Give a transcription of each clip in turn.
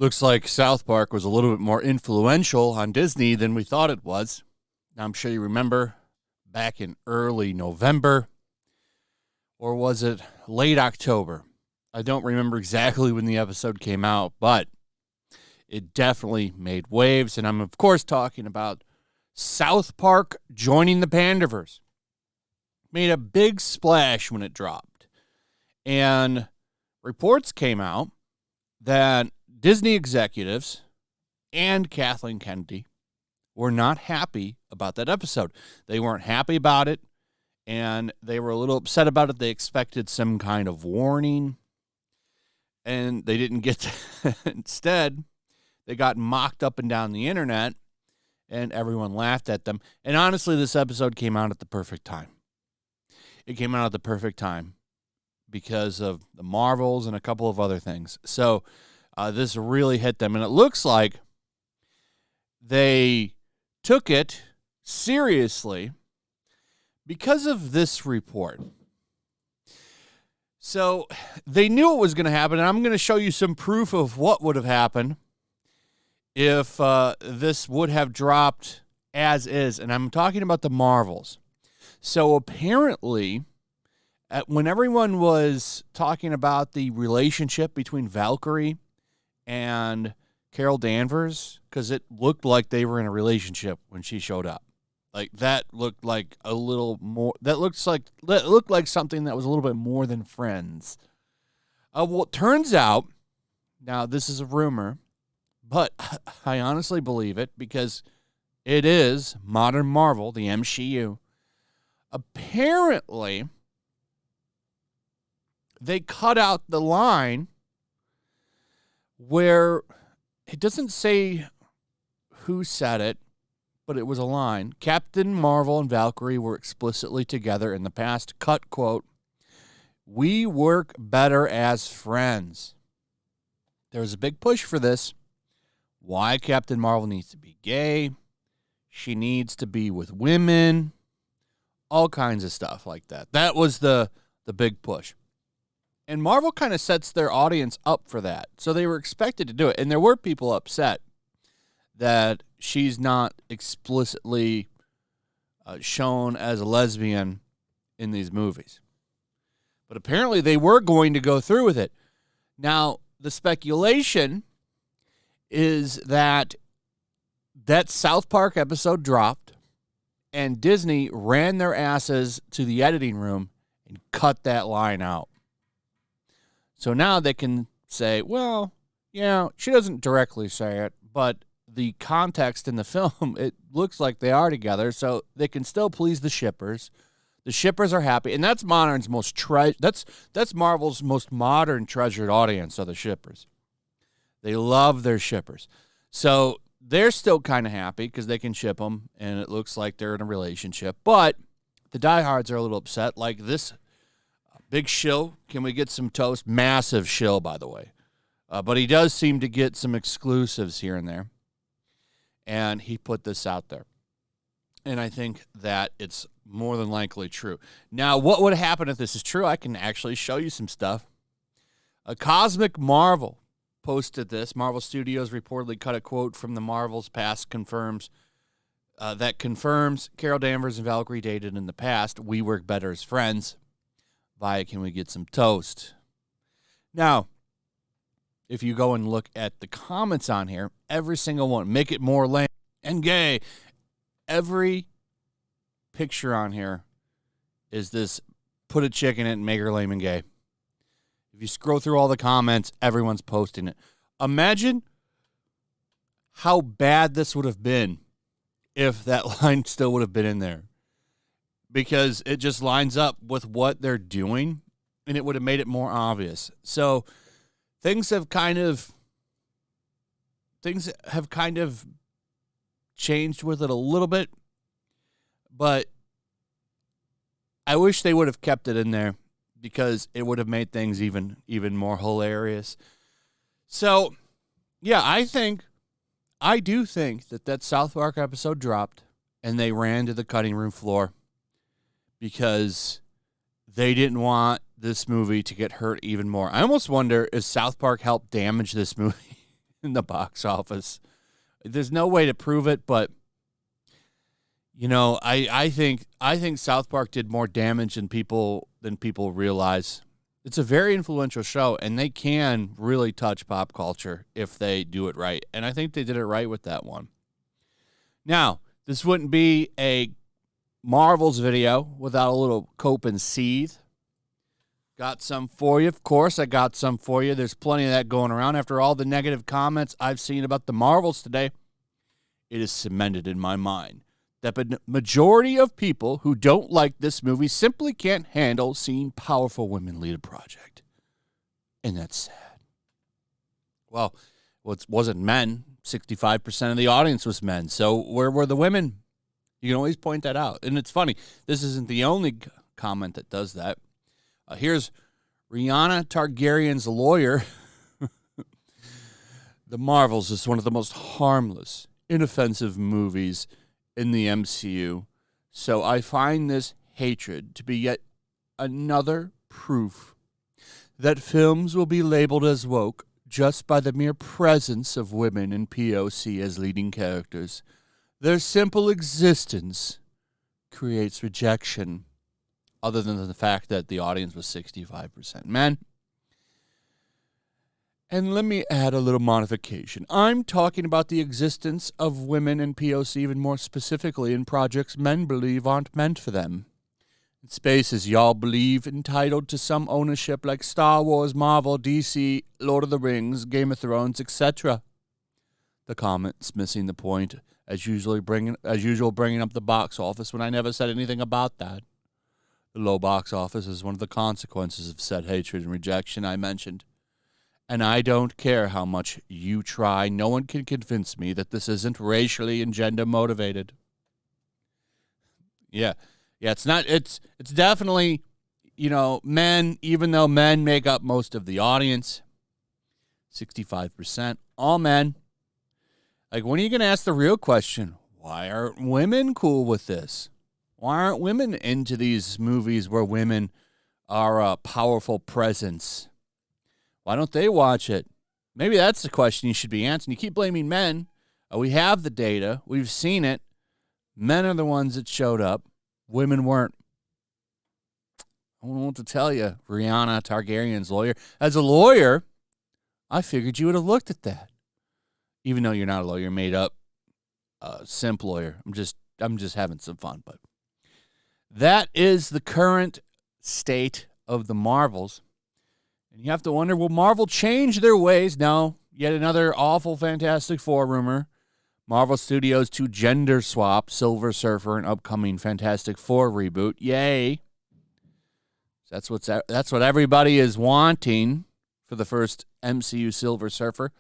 Looks like South Park was a little bit more influential on Disney than we thought it was. Now, I'm sure you remember back in early November, or was it late October? I don't remember exactly when the episode came out, but it definitely made waves. And I'm, of course, talking about South Park joining the Panderverse. Made a big splash when it dropped. And reports came out that Disney executives and Kathleen Kennedy were not happy about that episode. They weren't happy about it, and they were a little upset about it. They expected some kind of warning, and they didn't get that. Instead, they got mocked up and down the internet, and everyone laughed at them. And honestly, this episode came out at the perfect time. It came out at the perfect time because of the Marvels and a couple of other things. So this really hit them, and it looks like they took it seriously because of this report. So they knew it was going to happen, and I'm going to show you some proof of what would have happened if this would have dropped as is, and I'm talking about the Marvels. So apparently, when everyone was talking about the relationship between Valkyrie and Carol Danvers, because it looked like they were in a relationship when she showed up. Like, that looked like a little more, that looked like something that was a little bit more than friends. Well, it turns out, now this is a rumor, but I honestly believe it because it is modern Marvel, the MCU. Apparently, they cut out the line where it doesn't say who said it, but it was a line. Captain Marvel and Valkyrie were explicitly together in the past. Cut quote, "We work better as friends." There was a big push for this. Why Captain Marvel needs to be gay. She needs to be with women. All kinds of stuff like that. That was the big push. And Marvel kind of sets their audience up for that. So they were expected to do it. And there were people upset that she's not explicitly shown as a lesbian in these movies. But apparently they were going to go through with it. Now, the speculation is that South Park episode dropped and Disney ran their asses to the editing room and cut that line out. So now they can say, well, yeah, she doesn't directly say it, but the context in the film, it looks like they are together, so they can still please the shippers. The shippers are happy, and that's Marvel's most modern treasured audience are the shippers. They love their shippers. So they're still kind of happy because they can ship them, and it looks like they're in a relationship. But the diehards are a little upset, like this big shill. Can we get some toast? Massive shill, by the way. But he does seem to get some exclusives here and there. And he put this out there. And I think that it's more than likely true. Now, what would happen if this is true? I can actually show you some stuff. A Cosmic Marvel posted this. Marvel Studios reportedly cut a quote from the Marvel's past confirms Carol Danvers and Valkyrie dated in the past. We work better as friends. Via, can we get some toast? Now, if you go and look at the comments on here, every single one, make it more lame and gay. Every picture on here is this, put a chick in it and make her lame and gay. If you scroll through all the comments, everyone's posting it. Imagine how bad this would have been if that line still would have been in there. Because it just lines up with what they're doing, and it would have made it more obvious. So things have kind of changed with it a little bit, but I wish they would have kept it in there because it would have made things even more hilarious. So, yeah, I do think that South Park episode dropped, and they ran to the cutting room floor because they didn't want this movie to get hurt even more. I almost wonder if South Park helped damage this movie in the box office. There's no way to prove it, but I think South Park did more damage than people realize. It's a very influential show, and they can really touch pop culture if they do it right. And I think they did it right with that one. Now, this wouldn't be a Marvel's video without a little cope and seethe. Got some for you. Of course, I got some for you. There's plenty of that going around. After all the negative comments I've seen about the Marvels today, it is cemented in my mind that the majority of people who don't like this movie simply can't handle seeing powerful women lead a project. And that's sad. Well, it wasn't men. 65% of the audience was men. So where were the women? You can always point that out. And it's funny. This isn't the only comment that does that. Here's Rhaenyra Targaryen's lawyer. The Marvels is one of the most harmless, inoffensive movies in the MCU. So I find this hatred to be yet another proof that films will be labeled as woke just by the mere presence of women in POC as leading characters. Their simple existence creates rejection, other than the fact that the audience was 65% men. And let me add a little modification. I'm talking about the existence of women in POC, even more specifically in projects men believe aren't meant for them. In spaces y'all believe entitled to some ownership like Star Wars, Marvel, DC, Lord of the Rings, Game of Thrones, etc. The comment's missing the point, as usual bringing up the box office when I never said anything about that. The low box office is one of the consequences of said hatred and rejection I mentioned. And I don't care how much you try, no one can convince me that this isn't racially and gender motivated. Yeah, it's not, it's definitely, men, even though men make up most of the audience, 65%, all men. Like, when are you going to ask the real question? Why aren't women cool with this? Why aren't women into these movies where women are a powerful presence? Why don't they watch it? Maybe that's the question you should be answering. You keep blaming men. We have the data. We've seen it. Men are the ones that showed up. Women weren't. I don't know what to tell you, Rhaenyra Targaryen's lawyer. As a lawyer, I figured you would have looked at that. Even though you're not a lawyer, you're made up simp lawyer. I'm just having some fun. But that is the current state of the Marvels. And you have to wonder, will Marvel change their ways? No. Yet another awful Fantastic Four rumor. Marvel Studios to gender swap Silver Surfer in upcoming Fantastic Four reboot. Yay. That's what everybody is wanting for the first MCU Silver Surfer.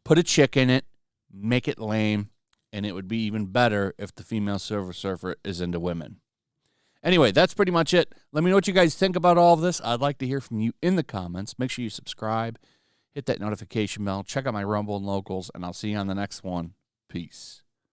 Put a chick in it, make it lame, and it would be even better if the female Silver Surfer is into women. Anyway, that's pretty much it. Let me know what you guys think about all of this. I'd like to hear from you in the comments. Make sure you subscribe, hit that notification bell, check out my Rumble and Locals, and I'll see you on the next one. Peace.